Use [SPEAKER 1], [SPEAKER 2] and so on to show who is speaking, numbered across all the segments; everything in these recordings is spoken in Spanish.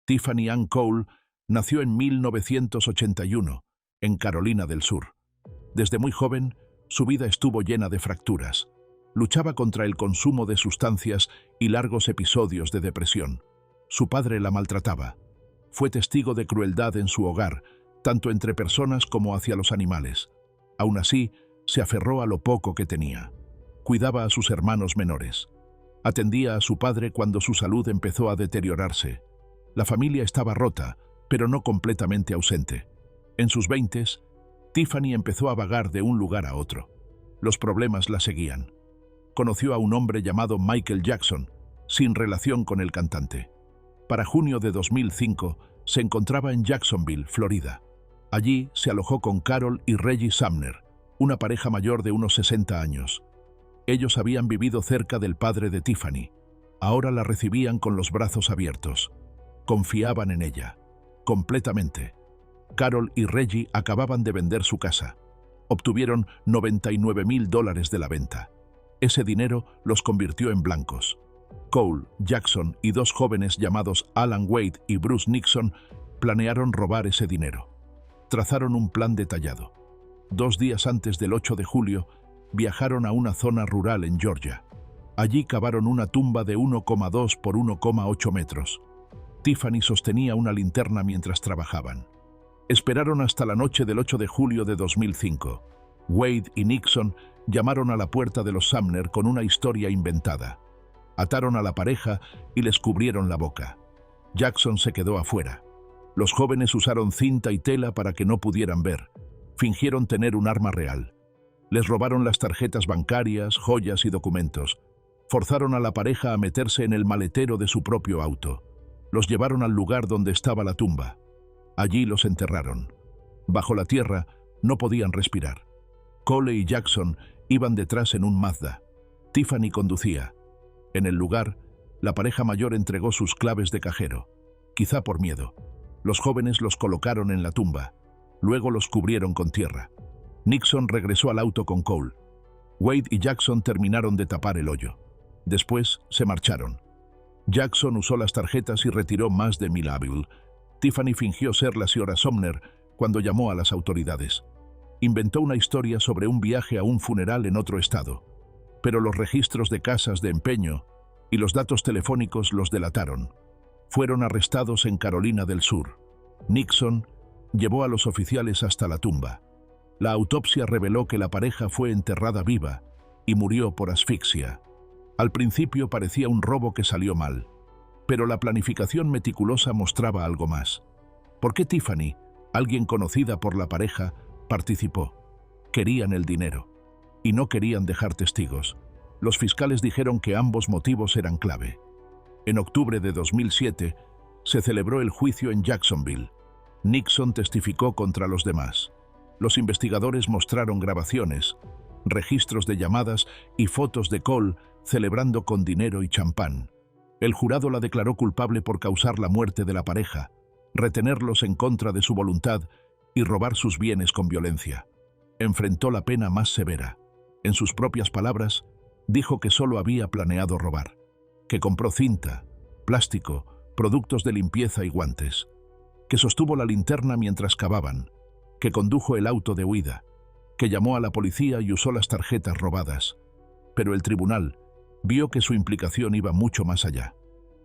[SPEAKER 1] Tiffany Ann Cole nació en 1981, en Carolina del Sur. Desde muy joven, su vida estuvo llena de fracturas. Luchaba contra el consumo de sustancias y largos episodios de depresión. Su padre la maltrataba. Fue testigo de crueldad en su hogar, tanto entre personas como hacia los animales. Aún así, se aferró a lo poco que tenía. Cuidaba a sus hermanos menores. Atendía a su padre cuando su salud empezó a deteriorarse. La familia estaba rota, pero no completamente ausente. En sus 20s, Tiffany empezó a vagar de un lugar a otro. Los problemas la seguían. Conoció a un hombre llamado Michael Jackson, sin relación con el cantante. Para junio de 2005, se encontraba en Jacksonville, Florida. Allí se alojó con Carol y Reggie Sumner, una pareja mayor de unos 60 años. Ellos habían vivido cerca del padre de Tiffany. Ahora la recibían con los brazos abiertos. Confiaban en ella, completamente. Carol y Reggie acababan de vender su casa. Obtuvieron $99,000 de la venta. Ese dinero los convirtió en blancos. Cole, Jackson y dos jóvenes llamados Alan Wade y Bruce Nixon planearon robar ese dinero. Trazaron un plan detallado. 2 días antes del 8 de julio, viajaron a una zona rural en Georgia. Allí cavaron una tumba de 1,2 por 1,8 metros. Tiffany sostenía una linterna mientras trabajaban. Esperaron hasta la noche del 8 de julio de 2005. Wade y Nixon llamaron a la puerta de los Sumner con una historia inventada. Ataron a la pareja y les cubrieron la boca. Jackson se quedó afuera. Los jóvenes usaron cinta y tela para que no pudieran ver. Fingieron tener un arma real. Les robaron las tarjetas bancarias, joyas y documentos. Forzaron a la pareja a meterse en el maletero de su propio auto. Los llevaron al lugar donde estaba la tumba. Allí los enterraron. Bajo la tierra no podían respirar. Cole y Jackson iban detrás en un Mazda. Tiffany conducía. En el lugar, la pareja mayor entregó sus claves de cajero, quizá por miedo. Los jóvenes los colocaron en la tumba. Luego los cubrieron con tierra. Nixon regresó al auto con Cole. Wade y Jackson terminaron de tapar el hoyo. Después se marcharon. Jackson usó las tarjetas y retiró más de $1,000. Tiffany fingió ser la señora Sumner cuando llamó a las autoridades. Inventó una historia sobre un viaje a un funeral en otro estado, pero los registros de casas de empeño y los datos telefónicos los delataron. Fueron arrestados en Carolina del Sur. Nixon llevó a los oficiales hasta la tumba. La autopsia reveló que la pareja fue enterrada viva y murió por asfixia. Al principio parecía un robo que salió mal, pero la planificación meticulosa mostraba algo más. ¿Por qué Tiffany, alguien conocida por la pareja, participó? Querían el dinero y no querían dejar testigos. Los fiscales dijeron que ambos motivos eran clave. En octubre de 2007 se celebró el juicio en Jacksonville. Nixon testificó contra los demás. Los investigadores mostraron grabaciones, registros de llamadas y fotos de Cole celebrando con dinero y champán. El jurado la declaró culpable por causar la muerte de la pareja, retenerlos en contra de su voluntad y robar sus bienes con violencia. Enfrentó la pena más severa. En sus propias palabras, dijo que solo había planeado robar, que compró cinta, plástico, productos de limpieza y guantes, que sostuvo la linterna mientras cavaban, que condujo el auto de huida, que llamó a la policía y usó las tarjetas robadas. Pero el tribunal vio que su implicación iba mucho más allá.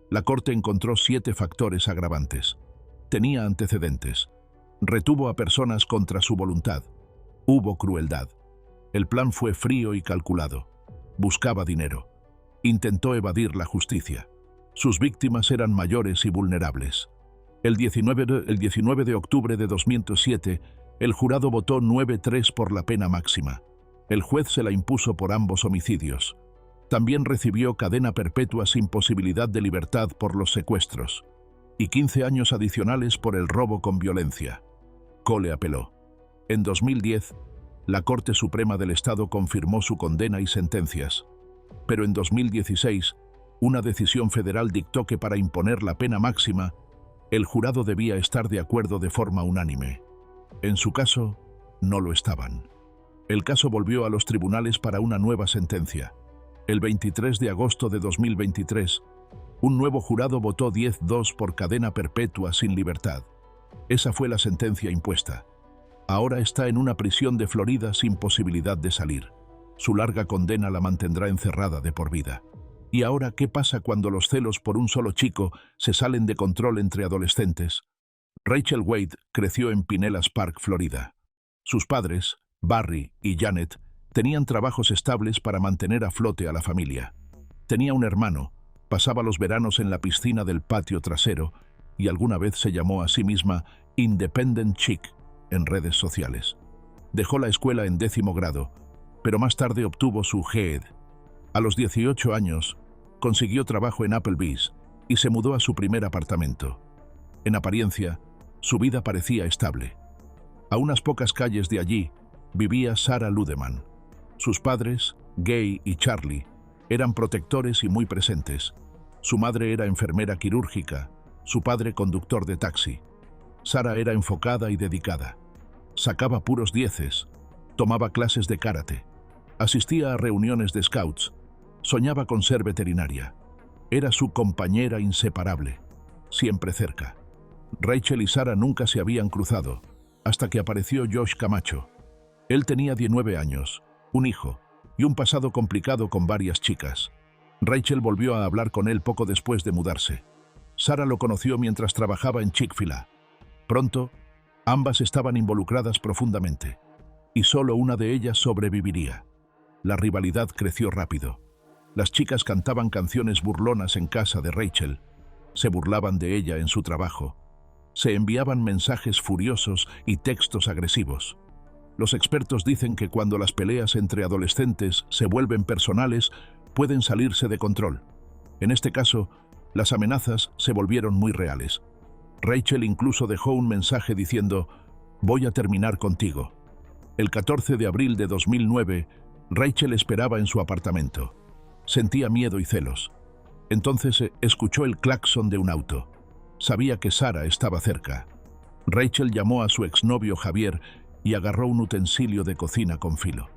[SPEAKER 1] La corte encontró 7 factores agravantes. Tenía antecedentes. Retuvo a personas contra su voluntad. Hubo crueldad. El plan fue frío y calculado. Buscaba dinero. Intentó evadir la justicia. Sus víctimas eran mayores y vulnerables. El 19 de octubre de 2007, el jurado votó 9-3 por la pena máxima. El juez se la impuso por ambos homicidios. También recibió cadena perpetua sin posibilidad de libertad por los secuestros y 15 años adicionales por el robo con violencia. Cole apeló. En 2010, la Corte Suprema del Estado confirmó su condena y sentencias, pero en 2016, una decisión federal dictó que para imponer la pena máxima, el jurado debía estar de acuerdo de forma unánime. En su caso, no lo estaban. El caso volvió a los tribunales para una nueva sentencia. El 23 de agosto de 2023, Un nuevo jurado votó 10-2 por cadena perpetua sin libertad. Esa fue la sentencia impuesta. Ahora está en una prisión de Florida sin posibilidad de salir. Su larga condena la mantendrá encerrada de por vida. ¿Y ahora qué pasa cuando los celos por un solo chico se salen de control entre adolescentes? Rachel Wade creció en Pinellas Park, Florida. Sus padres, Barry y Janet, tenían trabajos estables para mantener a flote a la familia. Tenía un hermano, pasaba los veranos en la piscina del patio trasero y alguna vez se llamó a sí misma Independent Chick en redes sociales. Dejó la escuela en 10º grado, pero más tarde obtuvo su GED. A los 18 años, consiguió trabajo en Applebee's y se mudó a su primer apartamento. En apariencia, su vida parecía estable. A unas pocas calles de allí vivía Sarah Ludeman. Sus padres, Gay y Charlie, eran protectores y muy presentes. Su madre era enfermera quirúrgica, su padre conductor de taxi. Sarah era enfocada y dedicada. Sacaba puros dieces, tomaba clases de karate, asistía a reuniones de scouts, soñaba con ser veterinaria. Era su compañera inseparable, siempre cerca. Rachel y Sarah nunca se habían cruzado, hasta que apareció Josh Camacho. Él tenía 19 años, un hijo y un pasado complicado con varias chicas. Rachel volvió a hablar con él poco después de mudarse. Sarah lo conoció mientras trabajaba en Chick-fil-A. Pronto, ambas estaban involucradas profundamente, y solo una de ellas sobreviviría. La rivalidad creció rápido. Las chicas cantaban canciones burlonas en casa de Rachel, se burlaban de ella en su trabajo, se enviaban mensajes furiosos y textos agresivos. Los expertos dicen que cuando las peleas entre adolescentes se vuelven personales, pueden salirse de control. En este caso, las amenazas se volvieron muy reales. Rachel incluso dejó un mensaje diciendo: «Voy a terminar contigo». El 14 de abril de 2009, Rachel esperaba en su apartamento. Sentía miedo y celos. Entonces escuchó el claxon de un auto. Sabía que Sarah estaba cerca. Rachel llamó a su exnovio Javier y agarró un utensilio de cocina con filo.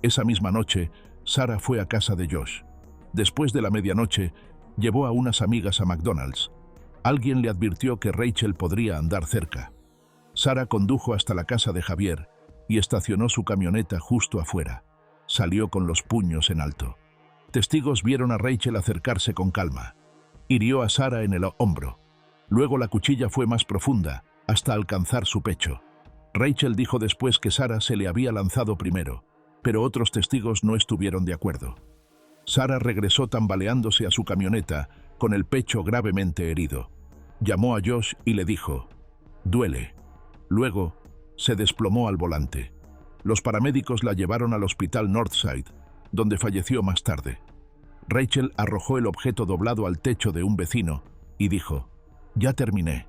[SPEAKER 1] Esa misma noche, Sarah fue a casa de Josh. Después de la medianoche, llevó a unas amigas a McDonald's. Alguien le advirtió que Rachel podría andar cerca. Sarah condujo hasta la casa de Javier y estacionó su camioneta justo afuera. Salió con los puños en alto. Testigos vieron a Rachel acercarse con calma. Hirió a Sarah en el hombro. Luego la cuchilla fue más profunda, hasta alcanzar su pecho. Rachel dijo después que Sarah se le había lanzado primero, pero otros testigos no estuvieron de acuerdo. Sarah regresó tambaleándose a su camioneta, con el pecho gravemente herido. Llamó a Josh y le dijo: «Duele». Luego, se desplomó al volante. Los paramédicos la llevaron al hospital Northside, donde falleció más tarde. Rachel arrojó el objeto doblado al techo de un vecino y dijo: «Ya terminé».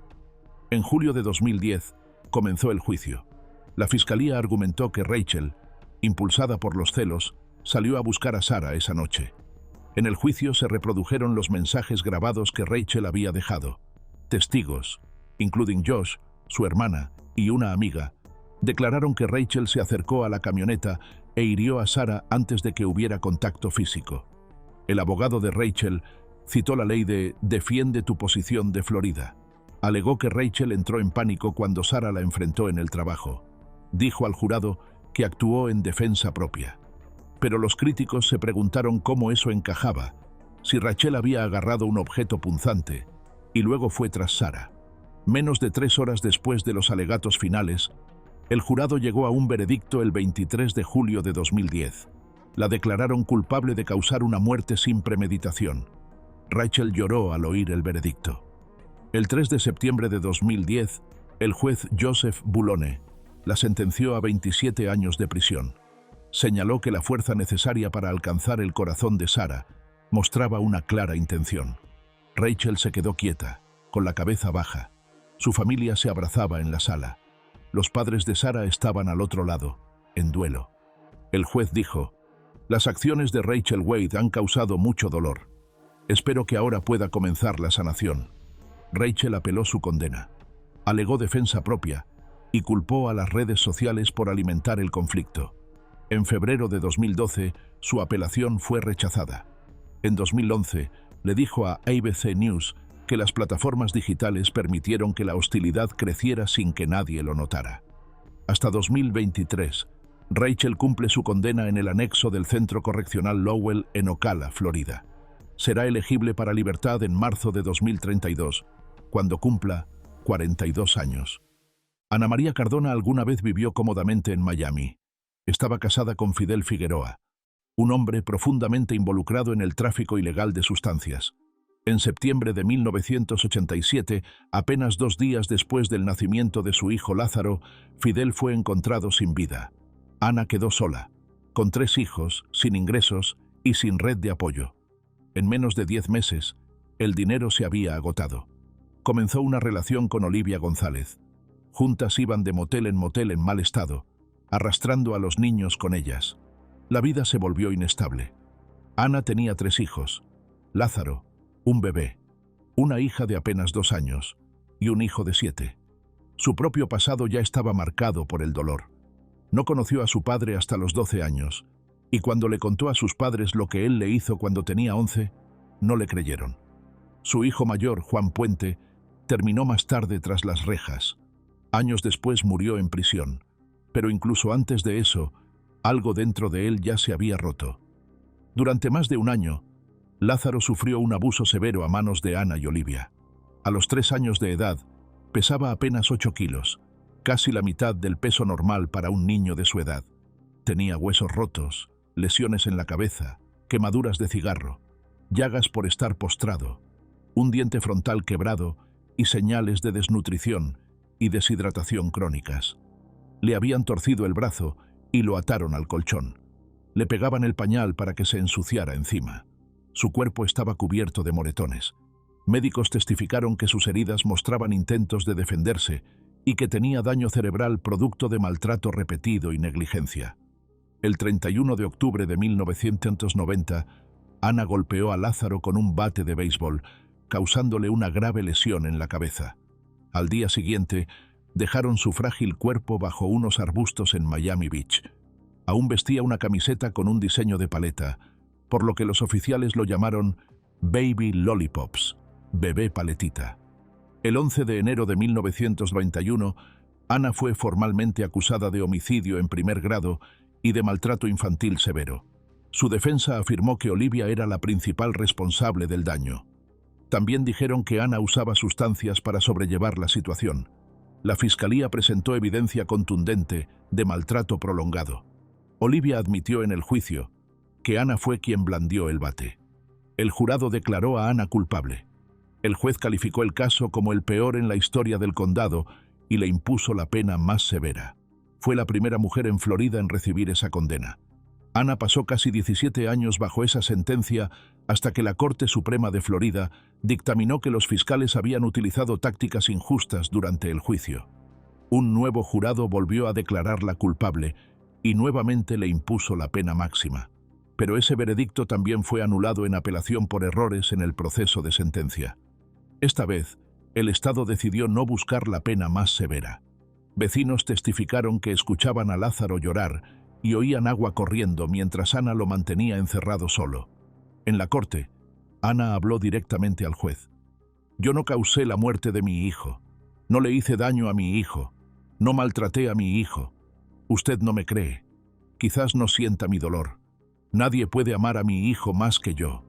[SPEAKER 1] En julio de 2010 comenzó el juicio. La fiscalía argumentó que Rachel, impulsada por los celos, salió a buscar a Sarah esa noche. En el juicio se reprodujeron los mensajes grabados que Rachel había dejado. Testigos, including Josh, su hermana y una amiga, declararon que Rachel se acercó a la camioneta e hirió a Sarah antes de que hubiera contacto físico. El abogado de Rachel citó la ley de «Defiende tu posición» de Florida. Alegó que Rachel entró en pánico cuando Sarah la enfrentó en el trabajo. Dijo al jurado que actuó en defensa propia. Pero los críticos se preguntaron cómo eso encajaba, si Rachel había agarrado un objeto punzante y luego fue tras Sarah. Menos de 3 horas después de los alegatos finales, el jurado llegó a un veredicto el 23 de julio de 2010. La declararon culpable de causar una muerte sin premeditación. Rachel lloró al oír el veredicto. El 3 de septiembre de 2010, el juez Joseph Bulone la sentenció a 27 años de prisión. Señaló que la fuerza necesaria para alcanzar el corazón de Sarah mostraba una clara intención. Rachel se quedó quieta, con la cabeza baja. Su familia se abrazaba en la sala. Los padres de Sarah estaban al otro lado, en duelo. El juez dijo: «Las acciones de Rachel Wade han causado mucho dolor. Espero que ahora pueda comenzar la sanación». Rachel apeló su condena. Alegó defensa propia y culpó a las redes sociales por alimentar el conflicto. En febrero de 2012, su apelación fue rechazada. En 2011, Le dijo a ABC News que las plataformas digitales permitieron que la hostilidad creciera sin que nadie lo notara. Hasta 2023, Rachel cumple su condena en el anexo del Centro Correccional Lowell en Ocala, Florida. Será elegible para libertad en marzo de 2032, cuando cumpla 42 años. Ana María Cardona alguna vez vivió cómodamente en Miami. Estaba casada con Fidel Figueroa, un hombre profundamente involucrado en el tráfico ilegal de sustancias. En septiembre de 1987, apenas 2 días después del nacimiento de su hijo Lázaro, Fidel fue encontrado sin vida. Ana quedó sola, con 3 hijos, sin ingresos y sin red de apoyo. En menos de 10 meses, el dinero se había agotado. Comenzó una relación con Olivia González. Juntas iban de motel en mal estado, arrastrando a los niños con ellas. La vida se volvió inestable. Ana tenía 3 hijos: Lázaro, un bebé, una hija de apenas 2 años y un hijo de 7. Su propio pasado ya estaba marcado por el dolor. No conoció a su padre hasta los 12 años, y cuando le contó a sus padres lo que él le hizo cuando tenía 11, no le creyeron. Su hijo mayor, Juan Puente, terminó más tarde tras las rejas. Años después murió en prisión, pero incluso antes de eso, algo dentro de él ya se había roto. Durante más de un año, Lázaro sufrió un abuso severo a manos de Ana y Olivia. A los 3 años de edad, pesaba apenas 8 kilos, casi la mitad del peso normal para un niño de su edad. Tenía huesos rotos, lesiones en la cabeza, quemaduras de cigarro, llagas por estar postrado, un diente frontal quebrado y señales de desnutrición y deshidratación crónicas. Le habían torcido el brazo y lo ataron al colchón. Le pegaban el pañal para que se ensuciara encima. Su cuerpo estaba cubierto de moretones. Médicos testificaron que sus heridas mostraban intentos de defenderse y que tenía daño cerebral producto de maltrato repetido y negligencia. El 31 de octubre de 1990, Ana golpeó a Lázaro con un bate de béisbol, causándole una grave lesión en la cabeza. Al día siguiente, dejaron su frágil cuerpo bajo unos arbustos en Miami Beach. Aún vestía una camiseta con un diseño de paleta, por lo que los oficiales lo llamaron Baby Lollipops, bebé paletita. El 11 de enero de 1991, Ana fue formalmente acusada de homicidio en primer grado y de maltrato infantil severo. Su defensa afirmó que Olivia era la principal responsable del daño. También dijeron que Ana usaba sustancias para sobrellevar la situación. La fiscalía presentó evidencia contundente de maltrato prolongado. Olivia admitió en el juicio que Ana fue quien blandió el bate. El jurado declaró a Ana culpable. El juez calificó el caso como el peor en la historia del condado y le impuso la pena más severa. Fue la primera mujer en Florida en recibir esa condena. Ana pasó casi 17 años bajo esa sentencia hasta que la Corte Suprema de Florida dictaminó que los fiscales habían utilizado tácticas injustas durante el juicio. Un nuevo jurado volvió a declararla culpable y nuevamente le impuso la pena máxima. Pero ese veredicto también fue anulado en apelación por errores en el proceso de sentencia. Esta vez, el Estado decidió no buscar la pena más severa. Vecinos testificaron que escuchaban a Lázaro llorar y oían agua corriendo mientras Ana lo mantenía encerrado solo. En la corte, Ana habló directamente al juez. «Yo no causé la muerte de mi hijo. No le hice daño a mi hijo. No maltraté a mi hijo. Usted no me cree. Quizás no sienta mi dolor. Nadie puede amar a mi hijo más que yo».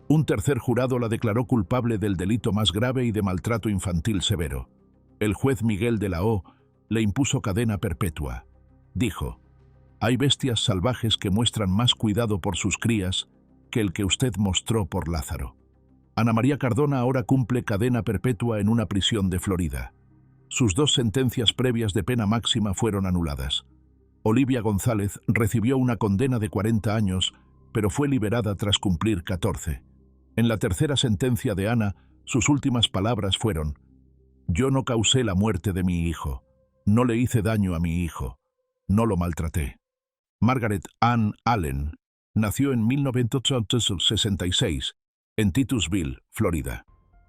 [SPEAKER 1] Un tercer jurado la declaró culpable del delito más grave y de maltrato infantil severo. El juez Miguel de la O le impuso cadena perpetua. Dijo: «Hay bestias salvajes que muestran más cuidado por sus crías que el que usted mostró por Lázaro». Ana María Cardona ahora cumple cadena perpetua en una prisión de Florida. Sus 2 sentencias previas de pena máxima fueron anuladas. Olivia González recibió una condena de 40 años, pero fue liberada tras cumplir 14. En la tercera sentencia de Ana, sus últimas palabras fueron: «Yo no causé la muerte de mi hijo. No le hice daño a mi hijo. No lo maltraté». Margaret Ann Allen nació en 1966 en Titusville, Florida.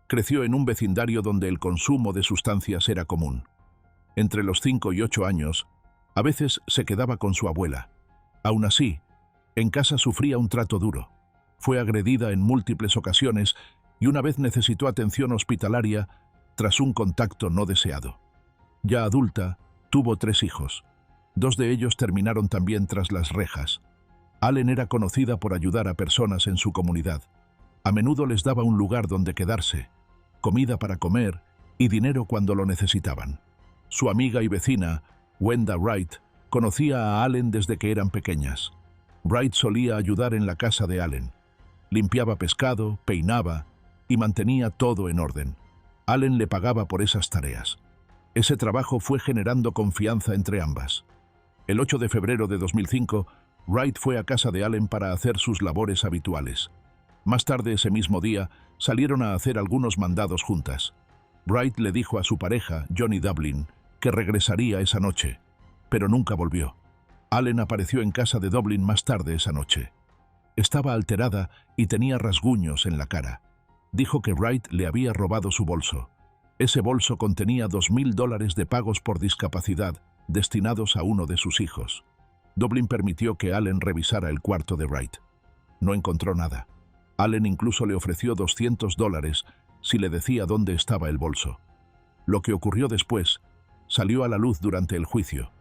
[SPEAKER 1] Creció en un vecindario donde el consumo de sustancias era común. Entre los 5 y 8 años, a veces se quedaba con su abuela. Aún así, en casa sufría un trato duro. Fue agredida en múltiples ocasiones y una vez necesitó atención hospitalaria tras un contacto no deseado. Ya adulta, tuvo 3 hijos. 2 de ellos terminaron también tras las rejas. Allen era conocida por ayudar a personas en su comunidad. A menudo les daba un lugar donde quedarse, comida para comer y dinero cuando lo necesitaban. Su amiga y vecina, Wenda Wright, conocía a Allen desde que eran pequeñas. Wright solía ayudar en la casa de Allen. Limpiaba pescado, peinaba y mantenía todo en orden. Allen le pagaba por esas tareas. Ese trabajo fue generando confianza entre ambas. El 8 de febrero de 2005, Wright fue a casa de Allen para hacer sus labores habituales. Más tarde ese mismo día, salieron a hacer algunos mandados juntas. Wright le dijo a su pareja, Johnny Dublin, que regresaría esa noche, pero nunca volvió. Allen apareció en casa de Dublin más tarde esa noche. Estaba alterada y tenía rasguños en la cara. Dijo que Wright le había robado su bolso. Ese bolso contenía $2,000 de pagos por discapacidad destinados a uno de sus hijos. Dublin permitió que Allen revisara el cuarto de Wright. No encontró nada. Allen incluso le ofreció $200 si le decía dónde estaba el bolso. Lo que ocurrió después salió a la luz durante el juicio,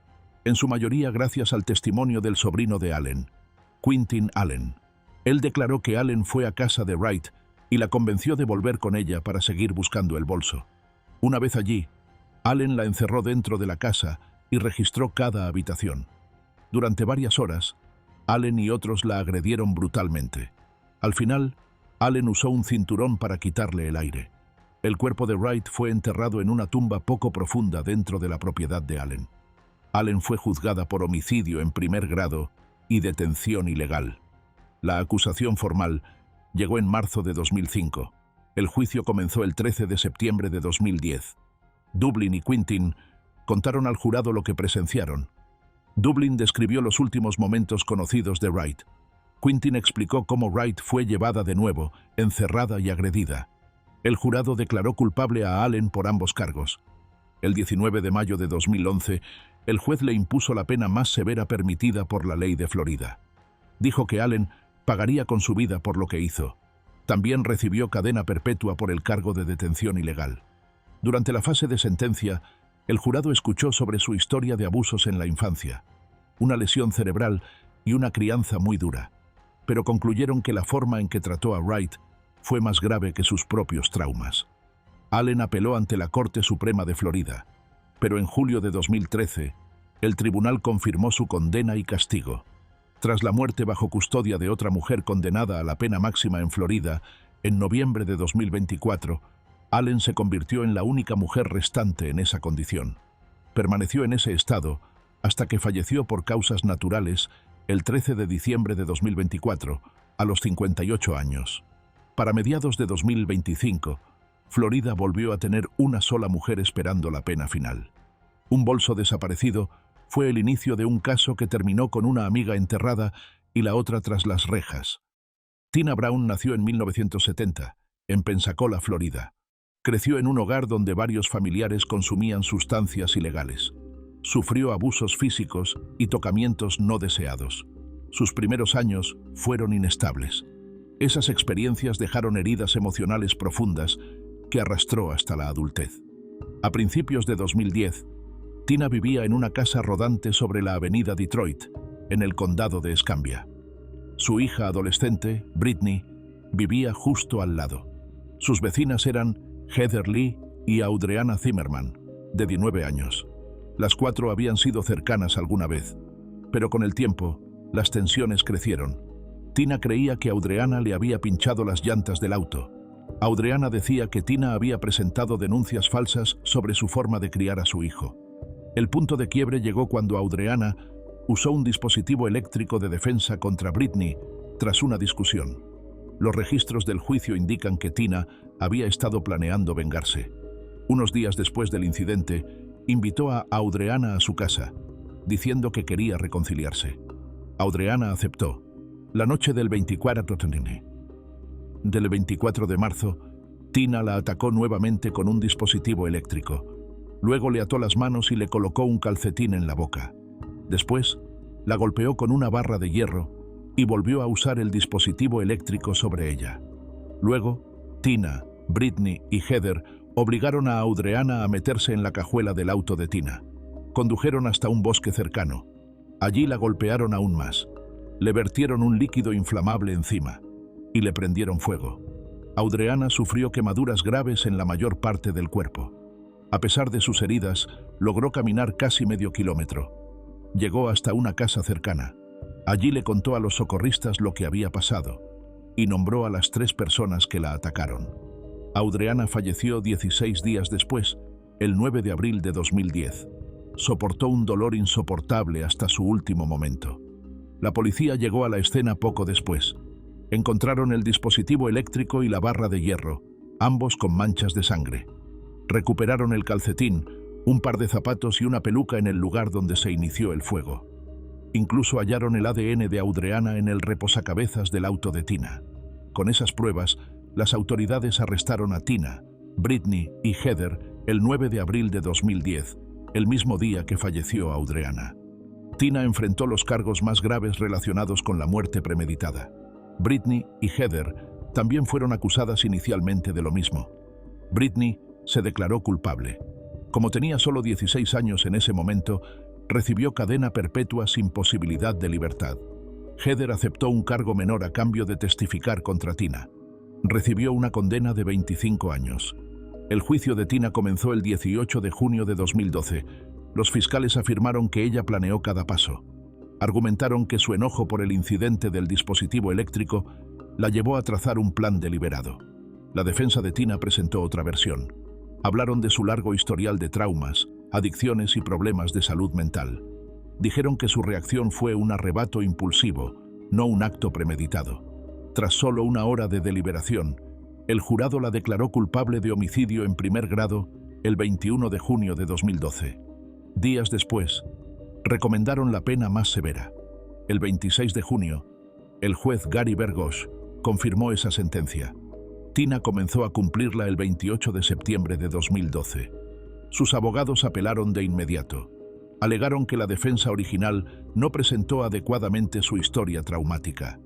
[SPEAKER 1] en su mayoría gracias al testimonio del sobrino de Allen, Quentin Allen. Él declaró que Allen fue a casa de Wright y la convenció de volver con ella para seguir buscando el bolso. Una vez allí, Allen la encerró dentro de la casa y registró cada habitación. Durante varias horas, Allen y otros la agredieron brutalmente. Al final, Allen usó un cinturón para quitarle el aire. El cuerpo de Wright fue enterrado en una tumba poco profunda dentro de la propiedad de Allen. Allen fue juzgada por homicidio en primer grado y detención ilegal. La acusación formal llegó en marzo de 2005. El juicio comenzó el 13 de septiembre de 2010. Dublin y Quentin contaron al jurado lo que presenciaron. Dublin describió los últimos momentos conocidos de Wright. Quentin explicó cómo Wright fue llevada de nuevo, encerrada y agredida. El jurado declaró culpable a Allen por ambos cargos. El 19 de mayo de 2011, el juez le impuso la pena más severa permitida por la ley de Florida. Dijo que Allen pagaría con su vida por lo que hizo. También recibió cadena perpetua por el cargo de detención ilegal. Durante la fase de sentencia, el jurado escuchó sobre su historia de abusos en la infancia, una lesión cerebral y una crianza muy dura, pero concluyeron que la forma en que trató a Wright fue más grave que sus propios traumas. Allen apeló ante la Corte Suprema de Florida, pero en julio de 2013, el tribunal confirmó su condena y castigo. Tras la muerte bajo custodia de otra mujer condenada a la pena máxima en Florida, en noviembre de 2024, Allen se convirtió en la única mujer restante en esa condición. Permaneció en ese estado hasta que falleció por causas naturales el 13 de diciembre de 2024, a los 58 años. Para mediados de 2025, Florida volvió a tener una sola mujer esperando la pena final. Un bolso desaparecido fue el inicio de un caso que terminó con una amiga enterrada y la otra tras las rejas. Tina Brown nació en 1970, en Pensacola, Florida. Creció en un hogar donde varios familiares consumían sustancias ilegales. Sufrió abusos físicos y tocamientos no deseados. Sus primeros años fueron inestables. Esas experiencias dejaron heridas emocionales profundas que arrastró hasta la adultez. A principios de 2010, Tina vivía en una casa rodante sobre la avenida Detroit, en el condado de Escambia. Su hija adolescente, Brittany, vivía justo al lado. Sus vecinas eran Heather Lee y Audriana Zimmerman, de 19 años. Las 4 habían sido cercanas alguna vez, pero con el tiempo, las tensiones crecieron. Tina creía que Audriana le había pinchado las llantas del auto. Audriana decía que Tina había presentado denuncias falsas sobre su forma de criar a su hijo. El punto de quiebre llegó cuando Audriana usó un dispositivo eléctrico de defensa contra Brittany tras una discusión. Los registros del juicio indican que Tina había estado planeando vengarse. Unos días después del incidente, invitó a Audriana a su casa, diciendo que quería reconciliarse. Audriana aceptó. La noche del 24 de marzo, Tina la atacó nuevamente con un dispositivo eléctrico. Luego le ató las manos y le colocó un calcetín en la boca. Después, la golpeó con una barra de hierro y volvió a usar el dispositivo eléctrico sobre ella. Luego, Tina, Britney y Heather obligaron a Audriana a meterse en la cajuela del auto de Tina. Condujeron hasta un bosque cercano. Allí la golpearon aún más. Le vertieron un líquido inflamable encima y le prendieron fuego. Audriana sufrió quemaduras graves en la mayor parte del cuerpo. A pesar de sus heridas, logró caminar casi medio kilómetro. Llegó hasta una casa cercana. Allí le contó a los socorristas lo que había pasado y nombró a las 3 personas que la atacaron. Audriana falleció 16 días después, el 9 de abril de 2010. Soportó un dolor insoportable hasta su último momento. La policía llegó a la escena poco después. Encontraron el dispositivo eléctrico y la barra de hierro, ambos con manchas de sangre. Recuperaron el calcetín, un par de zapatos y una peluca en el lugar donde se inició el fuego. Incluso hallaron el ADN de Audriana en el reposacabezas del auto de Tina. Con esas pruebas, las autoridades arrestaron a Tina, Britney y Heather el 9 de abril de 2010, el mismo día que falleció Audriana. Tina enfrentó los cargos más graves relacionados con la muerte premeditada. Britney y Heather también fueron acusadas inicialmente de lo mismo. Britney se declaró culpable. Como tenía solo 16 años en ese momento, recibió cadena perpetua sin posibilidad de libertad. Heather aceptó un cargo menor a cambio de testificar contra Tina. Recibió una condena de 25 años. El juicio de Tina comenzó el 18 de junio de 2012. Los fiscales afirmaron que ella planeó cada paso. Argumentaron que su enojo por el incidente del dispositivo eléctrico la llevó a trazar un plan deliberado. La defensa de Tina presentó otra versión. Hablaron de su largo historial de traumas, adicciones y problemas de salud mental. Dijeron que su reacción fue un arrebato impulsivo, no un acto premeditado. Tras solo una hora de deliberación, el jurado la declaró culpable de homicidio en primer grado el 21 de junio de 2012. Días después, recomendaron la pena más severa. El 26 de junio, el juez Gary Bergosh confirmó esa sentencia. Tina comenzó a cumplirla el 28 de septiembre de 2012. Sus abogados apelaron de inmediato. Alegaron que la defensa original no presentó adecuadamente su historia traumática.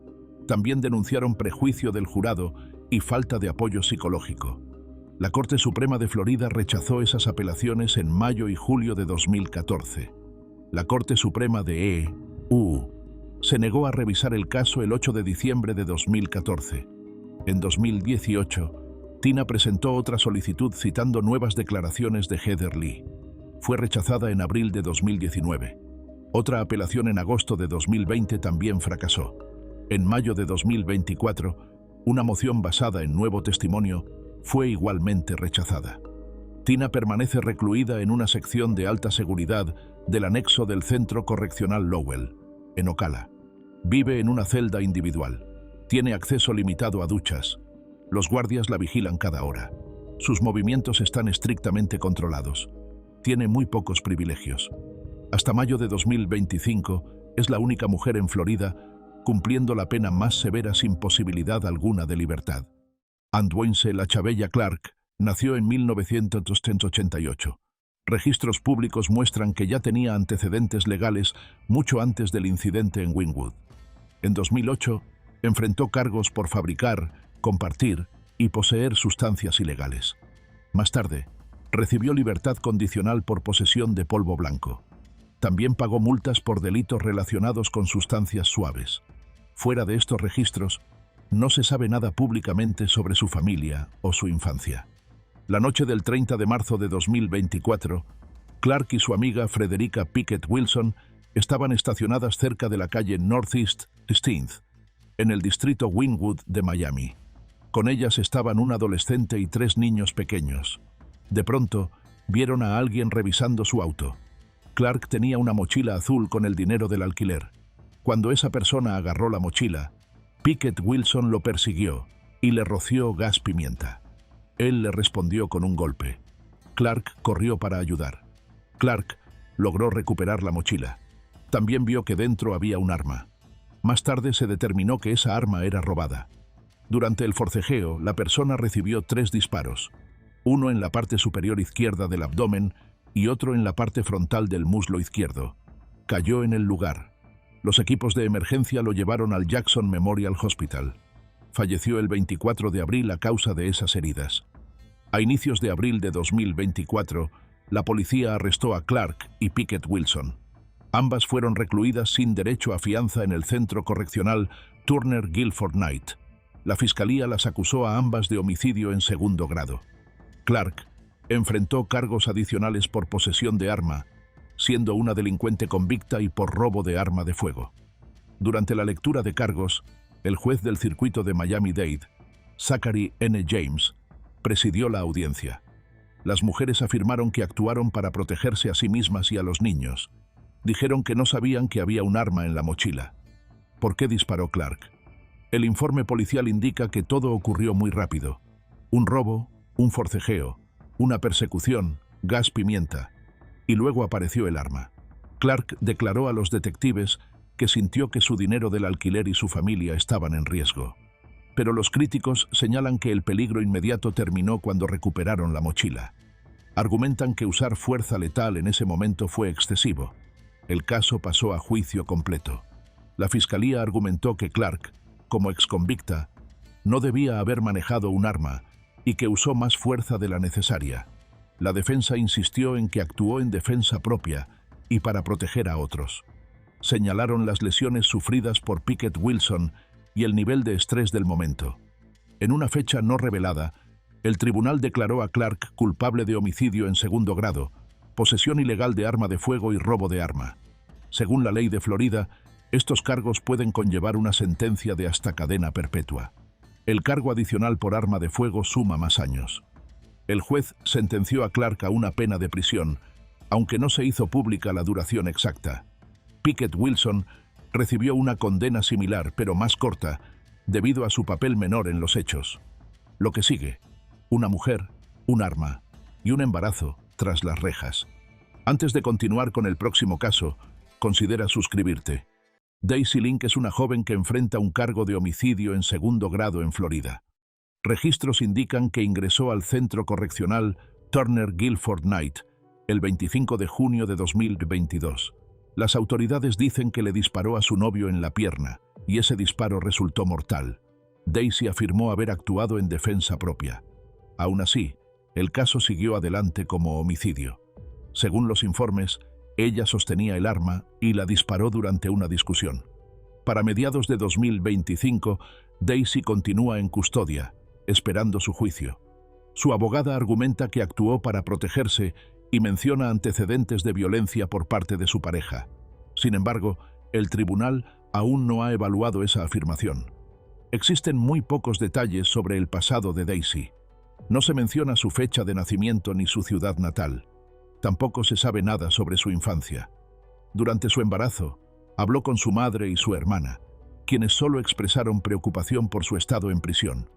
[SPEAKER 1] También denunciaron prejuicio del jurado y falta de apoyo psicológico. La Corte Suprema de Florida rechazó esas apelaciones en mayo y julio de 2014. La Corte Suprema de EU se negó a revisar el caso el 8 de diciembre de 2014. En 2018, Tina presentó otra solicitud citando nuevas declaraciones de Heather Lee. Fue rechazada en abril de 2019. Otra apelación en agosto de 2020 también fracasó. En mayo de 2024, una moción basada en nuevo testimonio fue igualmente rechazada. Tina permanece recluida en una sección de alta seguridad del anexo del Centro Correccional Lowell, en Ocala. Vive en una celda individual. Tiene acceso limitado a duchas. Los guardias la vigilan cada hora. Sus movimientos están estrictamente controlados. Tiene muy pocos privilegios. Hasta mayo de 2025 es la única mujer en Florida cumpliendo la pena más severa sin posibilidad alguna de libertad. Andwayne Lachabella Clark nació en 1988. Registros públicos muestran que ya tenía antecedentes legales mucho antes del incidente en Wynwood. En 2008, enfrentó cargos por fabricar, compartir y poseer sustancias ilegales. Más tarde, recibió libertad condicional por posesión de polvo blanco. También pagó multas por delitos relacionados con sustancias suaves. Fuera de estos registros, no se sabe nada públicamente sobre su familia o su infancia. La noche del 30 de marzo de 2024, Clark y su amiga Frederica Pickett Wilson estaban estacionadas cerca de la calle Northeast 16th, en el distrito Wynwood de Miami. Con ellas estaban un adolescente y 3 niños pequeños. De pronto, vieron a alguien revisando su auto. Clark tenía una mochila azul con el dinero del alquiler. Cuando esa persona agarró la mochila, Pickett Wilson lo persiguió y le roció gas pimienta. Él le respondió con un golpe. Clark corrió para ayudar. Clark logró recuperar la mochila. También vio que dentro había un arma. Más tarde se determinó que esa arma era robada. Durante el forcejeo, la persona recibió 3 disparos, uno en la parte superior izquierda del abdomen y otro en la parte frontal del muslo izquierdo. Cayó en el lugar. Los equipos de emergencia lo llevaron al Jackson Memorial Hospital. Falleció el 24 de abril a causa de esas heridas. A inicios de abril de 2024, la policía arrestó a Clark y Pickett Wilson. Ambas fueron recluidas sin derecho a fianza en el centro correccional Turner Guilford Night. La fiscalía las acusó a ambas de homicidio en segundo grado. Clark enfrentó cargos adicionales por posesión de arma, siendo una delincuente convicta, y por robo de arma de fuego. Durante la lectura de cargos, el juez del circuito de Miami-Dade, Zachary N. James, presidió la audiencia. Las mujeres afirmaron que actuaron para protegerse a sí mismas y a los niños. Dijeron que no sabían que había un arma en la mochila. ¿Por qué disparó Clark? El informe policial indica que todo ocurrió muy rápido. Un robo, un forcejeo, una persecución, gas pimienta, y luego apareció el arma. Clark declaró a los detectives que sintió que su dinero del alquiler y su familia estaban en riesgo. Pero los críticos señalan que el peligro inmediato terminó cuando recuperaron la mochila. Argumentan que usar fuerza letal en ese momento fue excesivo. El caso pasó a juicio completo. La fiscalía argumentó que Clark, como exconvicta, no debía haber manejado un arma y que usó más fuerza de la necesaria. La defensa insistió en que actuó en defensa propia y para proteger a otros. Señalaron las lesiones sufridas por Pickett Wilson y el nivel de estrés del momento. En una fecha no revelada, el tribunal declaró a Clark culpable de homicidio en segundo grado, posesión ilegal de arma de fuego y robo de arma. Según la ley de Florida, estos cargos pueden conllevar una sentencia de hasta cadena perpetua. El cargo adicional por arma de fuego suma más años. El juez sentenció a Clark a una pena de prisión, aunque no se hizo pública la duración exacta. Pickett Wilson recibió una condena similar, pero más corta, debido a su papel menor en los hechos. Lo que sigue: una mujer, un arma y un embarazo tras las rejas. Antes de continuar con el próximo caso, considera suscribirte. Daisy Link es una joven que enfrenta un cargo de homicidio en segundo grado en Florida. Registros indican que ingresó al centro correccional Turner Guilford Night el 25 de junio de 2022. Las autoridades dicen que le disparó a su novio en la pierna, y ese disparo resultó mortal. Daisy afirmó haber actuado en defensa propia. Aún así, el caso siguió adelante como homicidio. Según los informes, ella sostenía el arma y la disparó durante una discusión. Para mediados de 2025, Daisy continúa en custodia, esperando su juicio. Su abogada argumenta que actuó para protegerse y menciona antecedentes de violencia por parte de su pareja. Sin embargo, el tribunal aún no ha evaluado esa afirmación. Existen muy pocos detalles sobre el pasado de Daisy. No se menciona su fecha de nacimiento ni su ciudad natal. Tampoco se sabe nada sobre su infancia. Durante su embarazo, habló con su madre y su hermana, quienes solo expresaron preocupación por su estado en prisión.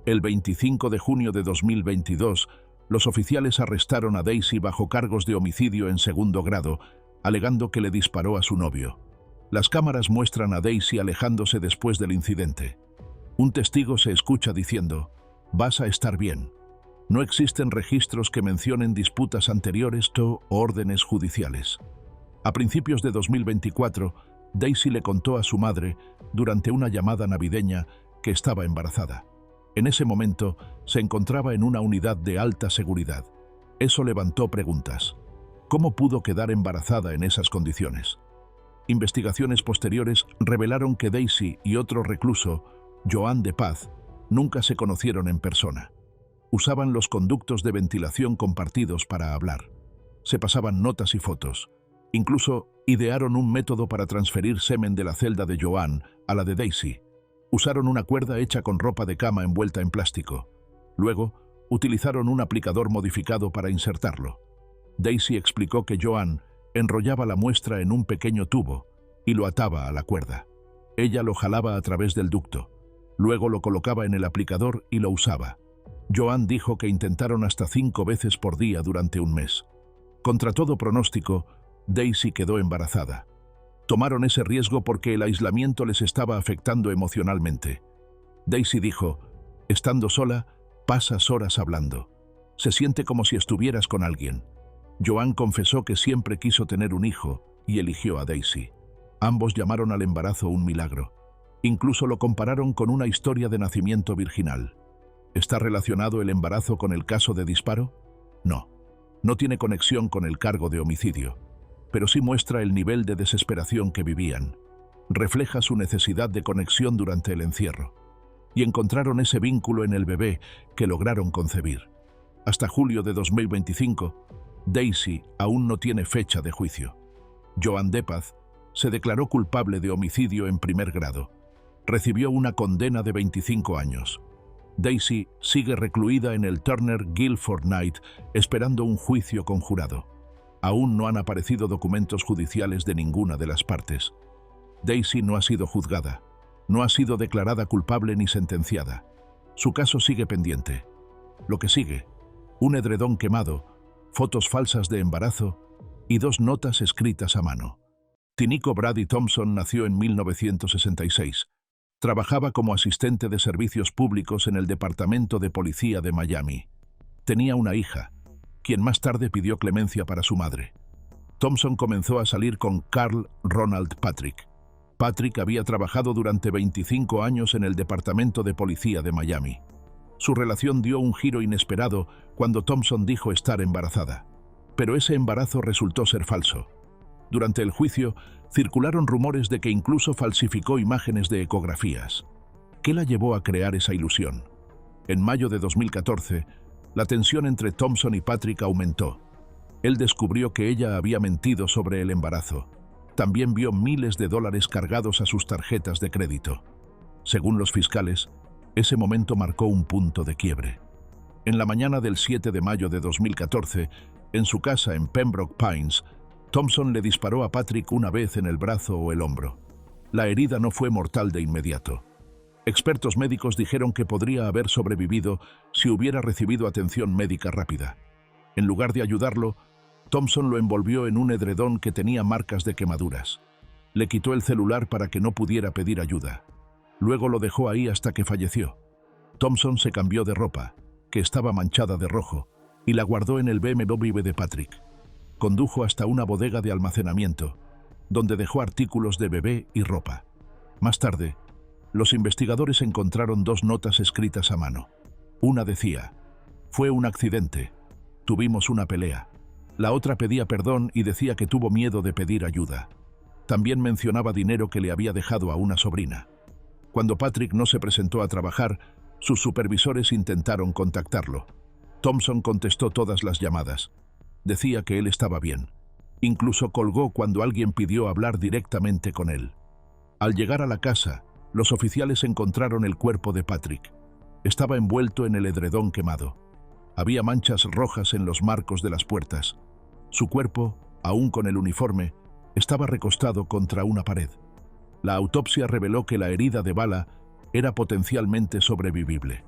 [SPEAKER 1] El 25 de junio de 2022, los oficiales arrestaron a Daisy bajo cargos de homicidio en segundo grado, alegando que le disparó a su novio. Las cámaras muestran a Daisy alejándose después del incidente. Un testigo se escucha diciendo: «Vas a estar bien». No existen registros que mencionen disputas anteriores o órdenes judiciales. A principios de 2024, Daisy le contó a su madre, durante una llamada navideña, que estaba embarazada. En ese momento, se encontraba en una unidad de alta seguridad. Eso levantó preguntas. ¿Cómo pudo quedar embarazada en esas condiciones? Investigaciones posteriores revelaron que Daisy y otro recluso, Joan de Paz, nunca se conocieron en persona. Usaban los conductos de ventilación compartidos para hablar. Se pasaban notas y fotos. Incluso idearon un método para transferir semen de la celda de Joan a la de Daisy. Usaron una cuerda hecha con ropa de cama envuelta en plástico. Luego, utilizaron un aplicador modificado para insertarlo. Daisy explicó que Joan enrollaba la muestra en un pequeño tubo y lo ataba a la cuerda. Ella lo jalaba a través del ducto. Luego lo colocaba en el aplicador y lo usaba. Joan dijo que intentaron hasta 5 veces por día durante un mes. Contra todo pronóstico, Daisy quedó embarazada. Tomaron ese riesgo porque el aislamiento les estaba afectando emocionalmente. Daisy dijo: «Estando sola, pasas horas hablando. Se siente como si estuvieras con alguien». Joan confesó que siempre quiso tener un hijo y eligió a Daisy. Ambos llamaron al embarazo un milagro. Incluso lo compararon con una historia de nacimiento virginal. ¿Está relacionado el embarazo con el caso de disparo? No. No tiene conexión con el cargo de homicidio, pero sí muestra el nivel de desesperación que vivían. Refleja su necesidad de conexión durante el encierro. Y encontraron ese vínculo en el bebé que lograron concebir. Hasta julio de 2025, Daisy aún no tiene fecha de juicio. Joan Depaz se declaró culpable de homicidio en primer grado. Recibió una condena de 25 años. Daisy sigue recluida en el Turner Guilford Night esperando un juicio conjurado. Aún no han aparecido documentos judiciales de ninguna de las partes. Daisy no ha sido juzgada. No ha sido declarada culpable ni sentenciada. Su caso sigue pendiente. Lo que sigue: un edredón quemado, fotos falsas de embarazo y 2 notas escritas a mano. Tinico Brady Thompson nació en 1966. Trabajaba como asistente de servicios públicos en el Departamento de Policía de Miami. Tenía una hija, quien más tarde pidió clemencia para su madre. Thompson comenzó a salir con Carl Ronald Patrick. Patrick había trabajado durante 25 años en el Departamento de Policía de Miami. Su relación dio un giro inesperado cuando Thompson dijo estar embarazada. Pero ese embarazo resultó ser falso. Durante el juicio, circularon rumores de que incluso falsificó imágenes de ecografías. ¿Qué la llevó a crear esa ilusión? En mayo de 2014, la tensión entre Thompson y Patrick aumentó. Él descubrió que ella había mentido sobre el embarazo. También vio miles de dólares cargados a sus tarjetas de crédito. Según los fiscales, ese momento marcó un punto de quiebre. En la mañana del 7 de mayo de 2014, en su casa en Pembroke Pines, Thompson le disparó a Patrick una vez en el brazo o el hombro. La herida no fue mortal de inmediato. Expertos médicos dijeron que podría haber sobrevivido si hubiera recibido atención médica rápida. En lugar de ayudarlo, Thompson lo envolvió en un edredón que tenía marcas de quemaduras. Le quitó el celular para que no pudiera pedir ayuda. Luego lo dejó ahí hasta que falleció. Thompson se cambió de ropa, que estaba manchada de rojo, y la guardó en el BMW de Patrick. Condujo hasta una bodega de almacenamiento, donde dejó artículos de bebé y ropa. Más tarde, los investigadores encontraron 2 notas escritas a mano. Una decía: «Fue un accidente. Tuvimos una pelea». La otra pedía perdón y decía que tuvo miedo de pedir ayuda. También mencionaba dinero que le había dejado a una sobrina. Cuando Patrick no se presentó a trabajar, sus supervisores intentaron contactarlo. Thompson contestó todas las llamadas. Decía que él estaba bien. Incluso colgó cuando alguien pidió hablar directamente con él. Al llegar a la casa, los oficiales encontraron el cuerpo de Patrick. Estaba envuelto en el edredón quemado. Había manchas rojas en los marcos de las puertas. Su cuerpo, aún con el uniforme, estaba recostado contra una pared. La autopsia reveló que la herida de bala era potencialmente sobrevivible.